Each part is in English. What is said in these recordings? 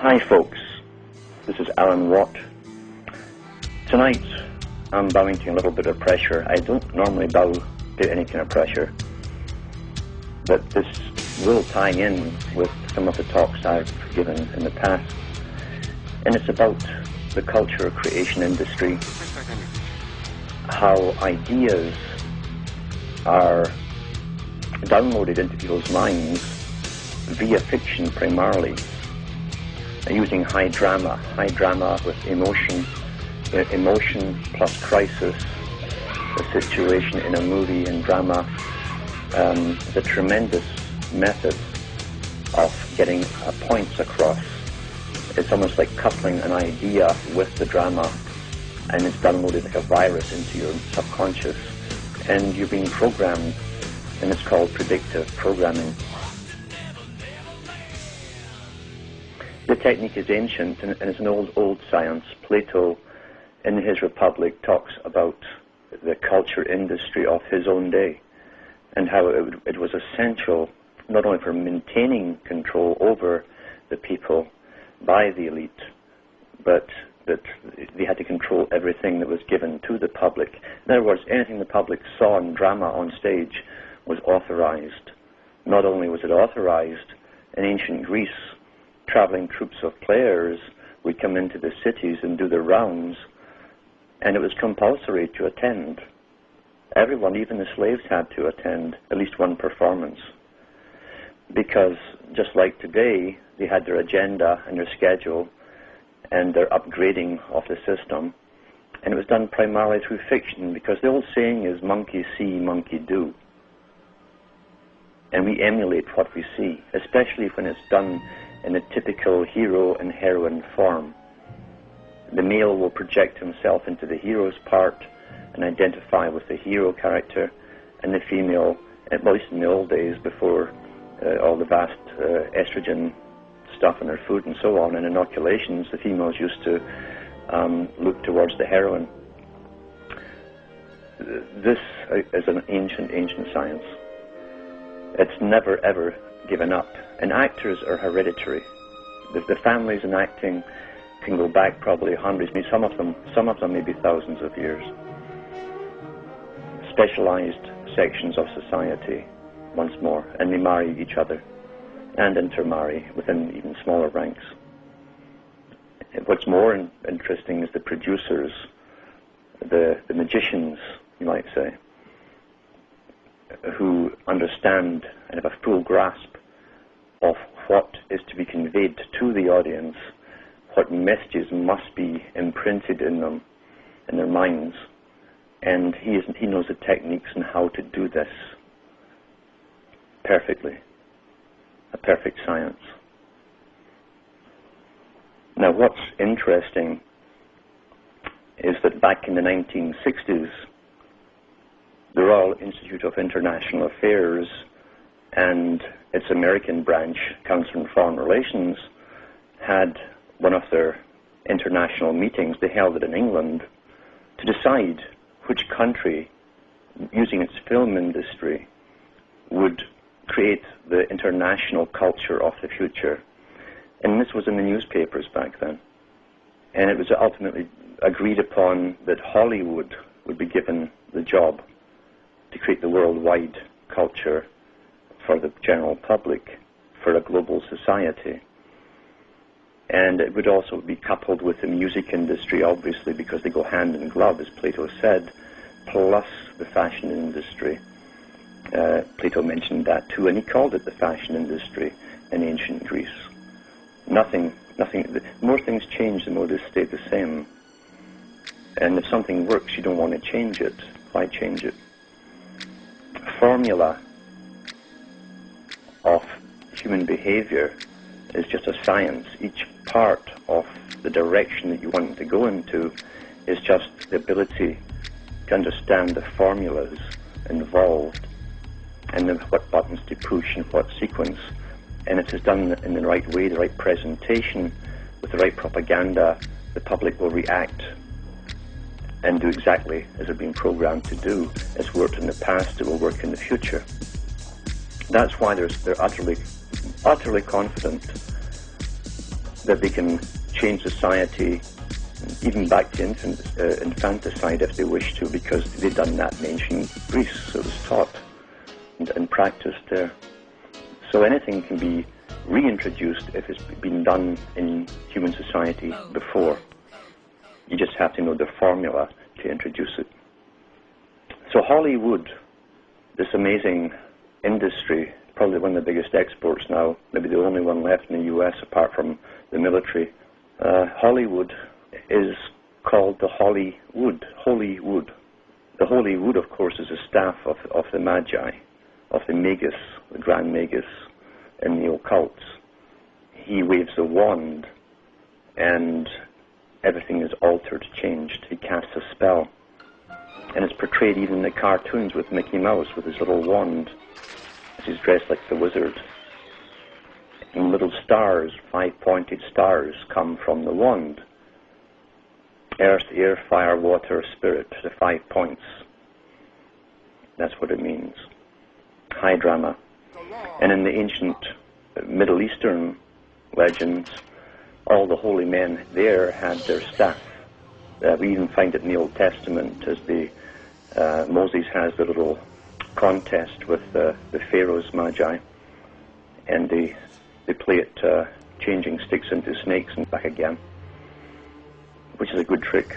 Hi folks, this is Alan Watt. Tonight I'm bowing to a little bit of pressure. I don't normally bow to any kind of pressure, but this will tie in with some of the talks I've given in the past, and it's about the culture creation industry, how ideas are downloaded into people's minds via fiction primarily, using high drama with emotion plus crisis, the situation in a movie and drama, the tremendous method of getting points across. It's almost like coupling an idea with the drama, and it's downloaded like a virus into your subconscious, and you're being programmed, and it's called predictive programming. The technique is ancient, and it's an old science. Plato, in his Republic, talks about the culture industry of his own day, and how it was essential not only for maintaining control over the people by the elite, but that they had to control everything that was given to the public. In other words, anything the public saw in drama on stage was authorized. Not only was it authorized, in ancient Greece, traveling troops of players would come into the cities and do their rounds, and it was compulsory to attend. Everyone, even the slaves, had to attend at least one performance, because just like today, they had their agenda and their schedule and their upgrading of the system, and it was done primarily through fiction, because the old saying is monkey see, monkey do. And we emulate what we see, especially when it's done in a typical hero and heroine form. The male will project himself into the hero's part and identify with the hero character, and the female, at least in the old days before all the vast estrogen stuff in their food and so on, and inoculations, the females used to look towards the heroine. This is an ancient science. It's never ever given up, and actors are hereditary. The families in acting can go back probably hundreds, maybe some of them maybe thousands of years. Specialized sections of society, once more, and they marry each other and intermarry within even smaller ranks. What's more interesting is the producers, the magicians, you might say, who understand and have a full grasp of what is to be conveyed to the audience, what messages must be imprinted in them, in their minds, and he knows the techniques and how to do this perfectly, a perfect science. Now, what's interesting is that back in the 1960s, the Royal Institute of International Affairs and its American branch, Council on Foreign Relations, had one of their international meetings. They held it in England to decide which country, using its film industry, would create the international culture of the future. And this was in the newspapers back then. And it was ultimately agreed upon that Hollywood would be given the job to create the worldwide culture for the general public, for a global society. And it would also be coupled with the music industry, obviously, because they go hand in glove, as Plato said, plus the fashion industry. Plato mentioned that too, and he called it the fashion industry in ancient Greece. Nothing, the more things change, the more they stay the same. And if something works, you don't want to change it. Why change it? Formula of human behavior is just a science. Each part of the direction that you want to go into is just the ability to understand the formulas involved and what buttons to push and what sequence. And if it's done in the right way, the right presentation, with the right propaganda, the public will react and do exactly as they're being programmed to do. It's worked in the past, it will work in the future. That's why they're utterly confident that they can change society, even back to infanticide if they wish to, because they'd done that in ancient Greece. So it was taught and practiced there. So anything can be reintroduced if it's been done in human society before. You just have to know the formula to introduce it. So Hollywood, this amazing industry, probably one of the biggest exports now, maybe the only one left in the US apart from the military. Hollywood is called the Holy Wood. Holy Wood. The Holy Wood, of course, is a staff of the Magi, of the Magus, the Grand Magus in the occults. He waves a wand and everything is altered, changed. He casts a spell. And it's portrayed even in the cartoons with Mickey Mouse with his little wand, as he's dressed like the wizard. And little stars, 5-pointed stars, come from the wand. Earth, air, fire, water, spirit, the 5 points. That's what it means. High drama. And in the ancient Middle Eastern legends, all the holy men there had their staff. We even find it in the Old Testament, as Moses has the little contest with the Pharaoh's Magi, and they play it changing sticks into snakes and back again, which is a good trick.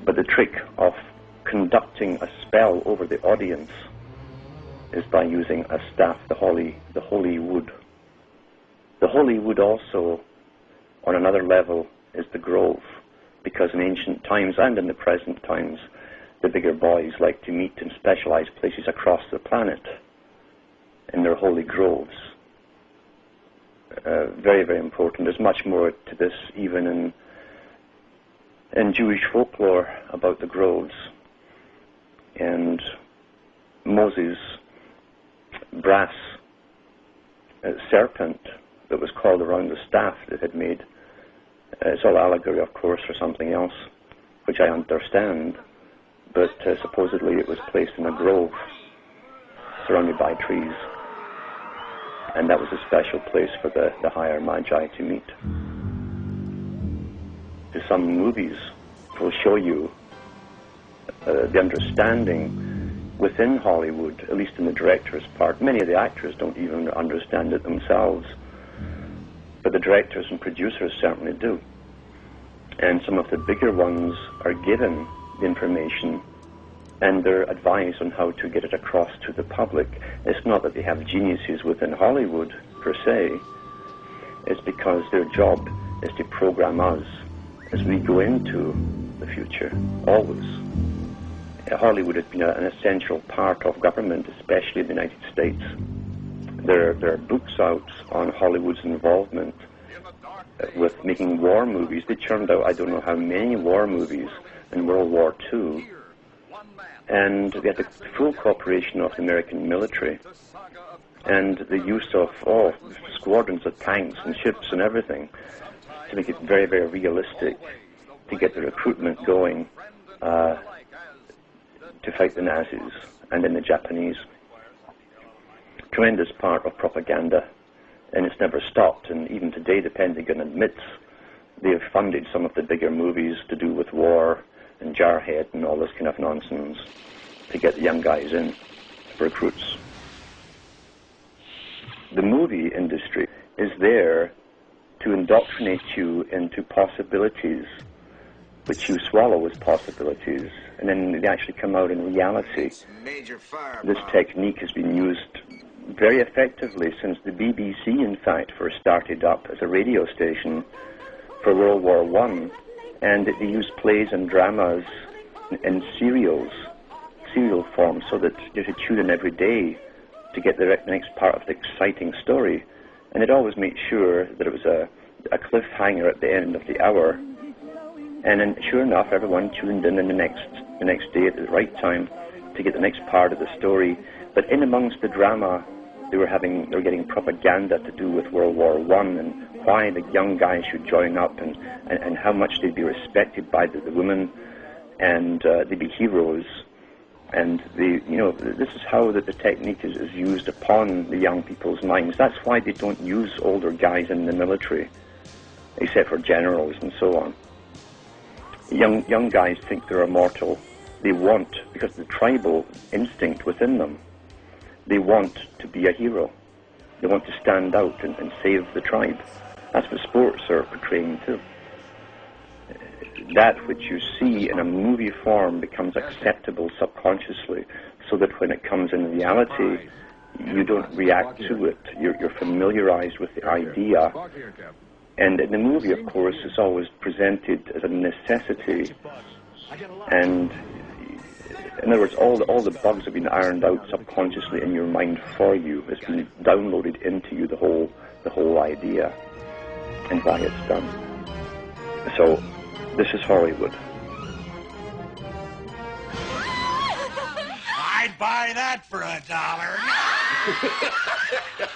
But the trick of conducting a spell over the audience is by using a staff, the holy wood. The holy wood also, on another level, is the grove, because in ancient times and in the present times, the bigger boys like to meet in specialized places across the planet in their holy groves. Very, very important. There's much more to this even in Jewish folklore about the groves. And Moses' brass serpent that was coiled around the staff that had made, it's all allegory, of course, for something else, which I understand, but supposedly it was placed in a grove surrounded by trees, and that was a special place for the higher Magi to meet. Some movies will show you the understanding within Hollywood, at least in the director's part. Many of the actors don't even understand it themselves, but the directors and producers certainly do. And some of the bigger ones are given the information and they're advised on how to get it across to the public. It's not that they have geniuses within Hollywood, per se. It's because their job is to program us as we go into the future, always. Hollywood has been an essential part of government, especially in the United States. There are books out on Hollywood's involvement with making war movies. They churned out I don't know how many war movies in World War II, and they had the full cooperation of the American military and the use of squadrons of tanks and ships and everything to make it very, very realistic, to get the recruitment going to fight the Nazis and then the Japanese. Tremendous part of propaganda, and it's never stopped. And even today, the Pentagon admits they have funded some of the bigger movies to do with war and Jarhead and all this kind of nonsense to get the young guys in, recruits. The movie industry is there to indoctrinate you into possibilities which you swallow as possibilities, and then they actually come out in reality. This technique has been used very effectively since the BBC, in fact, first started up as a radio station for World War I, and they used plays and dramas in serial form, so that you should tune in every day to get the next part of the exciting story. And it always made sure that it was a cliffhanger at the end of the hour. And then, sure enough, everyone tuned in the next day at the right time to get the next part of the story. But in amongst the drama, they were getting propaganda to do with World War I and why the young guys should join up and how much they'd be respected by the women, and they'd be heroes. And this is how the technique is used upon the young people's minds. That's why they don't use older guys in the military. except for generals and so on. Young guys think they're immortal. They want, because of the tribal instinct within them, they want to be a hero. They want to stand out and save the tribe. That's what sports are portraying too. That which you see in a movie form becomes acceptable subconsciously, so that when it comes in reality, you don't react to it. You're familiarized with the idea. And in the movie, of course, it's always presented as a necessity. And in other words, all the bugs have been ironed out subconsciously in your mind for you. It's been downloaded into you, the whole idea, and why it's done. So, this is Hollywood. I'd buy that for $1.